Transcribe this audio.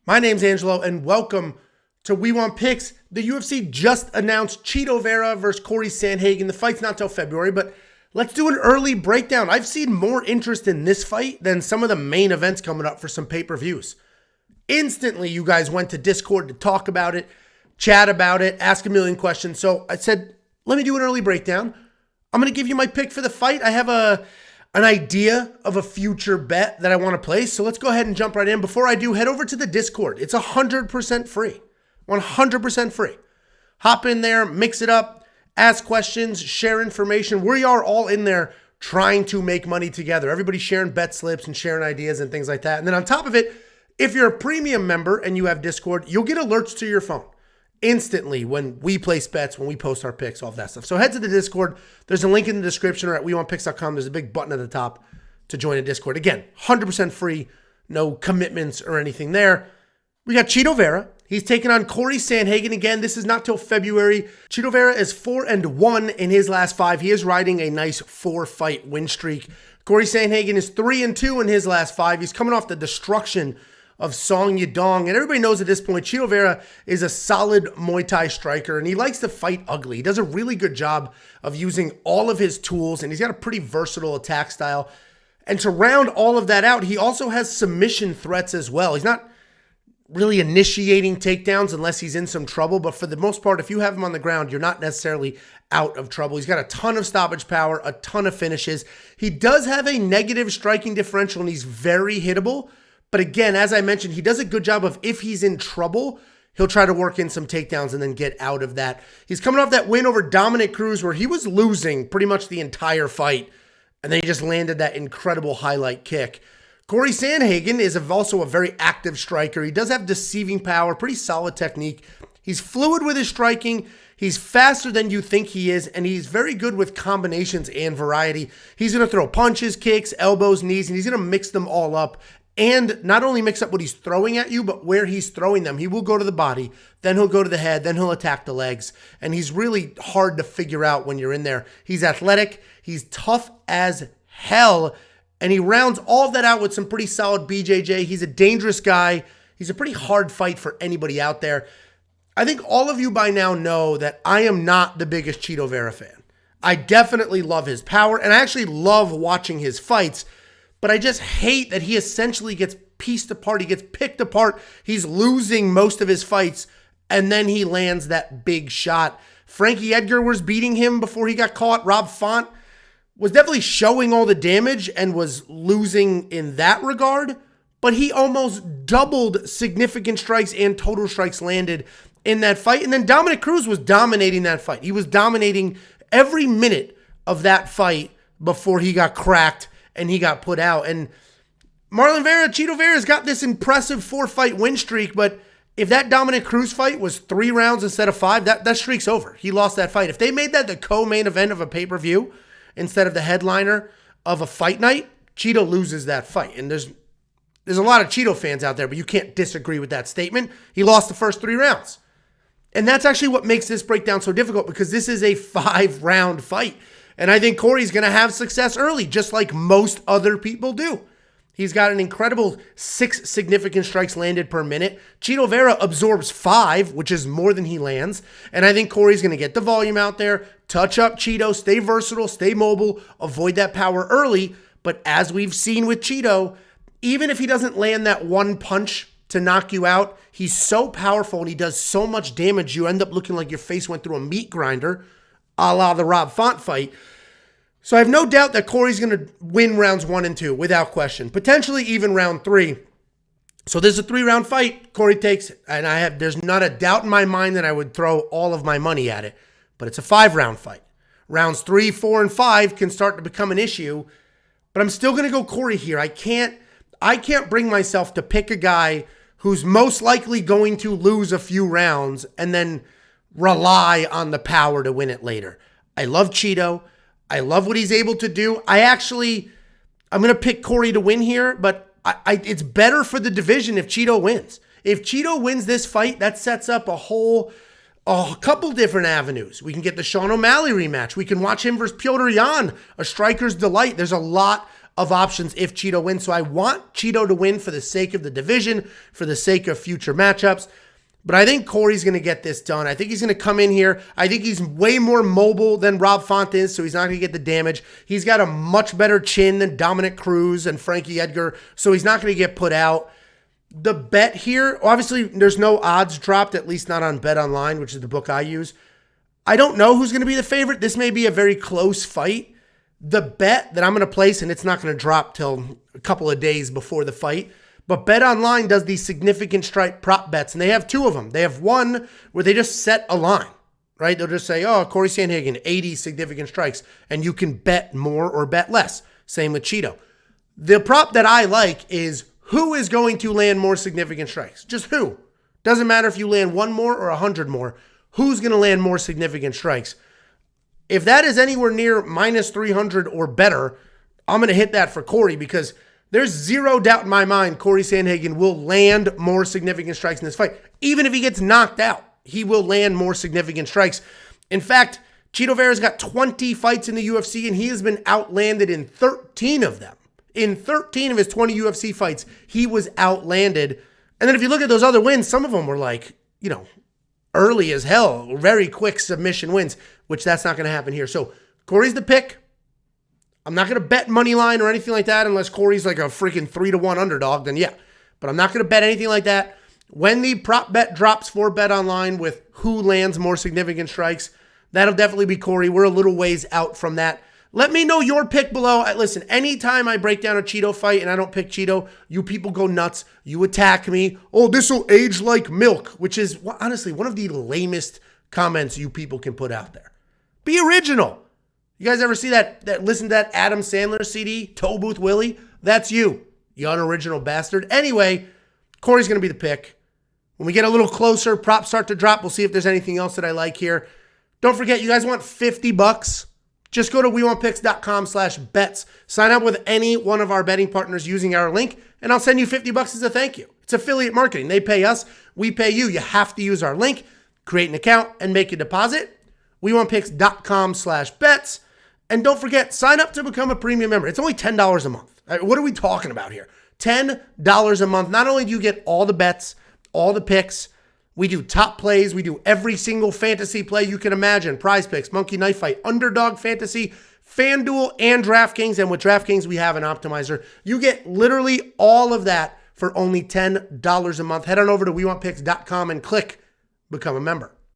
My name's Angelo, and welcome to We Want Picks. The UFC just announced Chito Vera versus Cory Sandhagen. The fight's not till February, but let's do an early breakdown. I've seen more interest in this fight than some of the main events coming up for some pay-per-views. Instantly, you guys went to Discord to talk about it, chat about it, ask a million questions. So I said, let me do an early breakdown. I'm going to give you my pick for the fight. I have an idea of a future bet that I want to place. So let's go ahead and jump right in. Before I do, head over to the Discord. It's 100% free. 100% free. Hop in there, mix it up, ask questions, share information. We are all in there trying to make money together. Everybody's sharing bet slips and sharing ideas and things like that. And then on top of it, if you're a premium member and you have Discord, you'll get alerts to your phone instantly when we place bets, when we post our picks, all of that stuff. So head to the Discord. There's a link in the description or at WeWantPicks.com. There's a big button at the top to join a Discord. Again, 100% free, no commitments or anything there. We got Chito Vera. He's taking on Cory Sandhagen. Again, this is not till February. Chito Vera is 4-1 in his last 5. He is riding a nice 4-fight win streak. Cory Sandhagen is 3-2 in his last 5. He's coming off the destruction of Song Yadong. And everybody knows at this point, Chito Vera is a solid Muay Thai striker, and he likes to fight ugly. He does a really good job of using all of his tools, and he's got a pretty versatile attack style. And to round all of that out, he also has submission threats as well. He's not really initiating takedowns unless he's in some trouble, but for the most part, if you have him on the ground, you're not necessarily out of trouble. He's got a ton of stoppage power, a ton of finishes. He does have a negative striking differential, and he's very hittable. But again, as I mentioned, he does a good job of, if he's in trouble, he'll try to work in some takedowns and then get out of that. He's coming off that win over Dominic Cruz where he was losing pretty much the entire fight, and then he just landed that incredible highlight kick. Cory Sandhagen is also a very active striker. He does have deceiving power, pretty solid technique. He's fluid with his striking. He's faster than you think he is, and he's very good with combinations and variety. He's going to throw punches, kicks, elbows, knees, and he's going to mix them all up. And not only mix up what he's throwing at you, but where he's throwing them. He will go to the body, then he'll go to the head, then he'll attack the legs. And he's really hard to figure out when you're in there. He's athletic, he's tough as hell, and he rounds all of that out with some pretty solid BJJ. He's a dangerous guy. He's a pretty hard fight for anybody out there. I think all of you by now know that I am not the biggest Chito Vera fan. I definitely love his power, and I actually love watching his fights. But I just hate that he essentially gets pieced apart. He gets picked apart. He's losing most of his fights, and then he lands that big shot. Frankie Edgar was beating him before he got caught. Rob Font was definitely showing all the damage and was losing in that regard, but he almost doubled significant strikes and total strikes landed in that fight. And then Dominic Cruz was dominating that fight. He was dominating every minute of that fight before he got cracked and he got put out. And Marlon Vera, Chito Vera's got this impressive 4-fight win streak, but if that Dominic Cruz fight was 3 rounds instead of 5, that streak's over. He lost that fight. If they made that the co-main event of a pay-per-view instead of the headliner of a fight night, Chito loses that fight. And there's a lot of Chito fans out there, but you can't disagree with that statement. He lost the first 3 rounds. And that's actually what makes this breakdown so difficult, because this is a 5-round fight. And I think Cory's going to have success early, just like most other people do. He's got an incredible 6 significant strikes landed per minute. Chito Vera absorbs 5, which is more than he lands. And I think Cory's going to get the volume out there, touch up Chito, stay versatile, stay mobile, avoid that power early. But as we've seen with Chito, even if he doesn't land that one punch to knock you out, he's so powerful and he does so much damage, you end up looking like your face went through a meat grinder, a la the Rob Font fight. So I have no doubt that Cory's going to win rounds 1 and 2 without question. Potentially even round 3. So this is a 3-round fight. Cory takes it. And there's not a doubt in my mind that I would throw all of my money at it. But it's a 5-round fight. Rounds 3, 4, and 5 can start to become an issue. But I'm still going to go Cory here. I can't bring myself to pick a guy who's most likely going to lose a few rounds and then rely on the power to win it later. I love Chito. I love what he's able to do. I'm going to pick Cory to win here, but it's better for the division if Chito wins. If Chito wins this fight, that sets up a couple different avenues. We can get the Sean O'Malley rematch. We can watch him versus Petr Yan, a striker's delight. There's a lot of options if Chito wins. So I want Chito to win for the sake of the division, for the sake of future matchups. But I think Cory's going to get this done. I think he's going to come in here. I think he's way more mobile than Rob Font is, so he's not going to get the damage. He's got a much better chin than Dominic Cruz and Frankie Edgar, so he's not going to get put out. The bet here, obviously, there's no odds dropped, at least not on Bet Online, which is the book I use. I don't know who's going to be the favorite. This may be a very close fight. The bet that I'm going to place, and it's not going to drop till a couple of days before the fight, but Bet Online does these significant strike prop bets, and they have two of them. They have one where they just set a line, right? They'll just say, oh, Cory Sandhagen, 80 significant strikes, and you can bet more or bet less. Same with Chito. The prop that I like is who is going to land more significant strikes? Just who. Doesn't matter if you land one more or 100 more. Who's going to land more significant strikes? If that is anywhere near minus 300 or better, I'm going to hit that for Cory because there's zero doubt in my mind Cory Sandhagen will land more significant strikes in this fight. Even if he gets knocked out, he will land more significant strikes. In fact, Chito Vera's got 20 fights in the UFC, and he has been outlanded in 13 of them. In 13 of his 20 UFC fights, he was outlanded. And then if you look at those other wins, some of them were like, early as hell, very quick submission wins, which that's not going to happen here. So Cory's the pick. I'm not going to bet money line or anything like that unless Cory's like a freaking 3-1 underdog, then yeah. But I'm not going to bet anything like that. When the prop bet drops for Bet Online with who lands more significant strikes, that'll definitely be Cory. We're a little ways out from that. Let me know your pick below. Listen, anytime I break down a Chito fight and I don't pick Chito, you people go nuts. You attack me. Oh, this will age like milk, which is honestly one of the lamest comments you people can put out there. Be original. You guys ever see that listen to that Adam Sandler CD, Toe Booth Willie? That's you unoriginal bastard. Anyway, Cory's going to be the pick. When we get a little closer, props start to drop. We'll see if there's anything else that I like here. Don't forget, you guys want $50? Just go to WeWantPicks.com/bets. Sign up with any one of our betting partners using our link, and I'll send you $50 as a thank you. It's affiliate marketing. They pay us. We pay you. You have to use our link, create an account, and make a deposit. WeWantPicks.com/bets. And don't forget, sign up to become a premium member. It's only $10 a month. What are we talking about here? $10 a month. Not only do you get all the bets, all the picks, we do top plays, we do every single fantasy play you can imagine. Prize Picks, Monkey Knife Fight, Underdog Fantasy, FanDuel, and DraftKings. And with DraftKings, we have an optimizer. You get literally all of that for only $10 a month. Head on over to WeWantPicks.com and click Become a Member.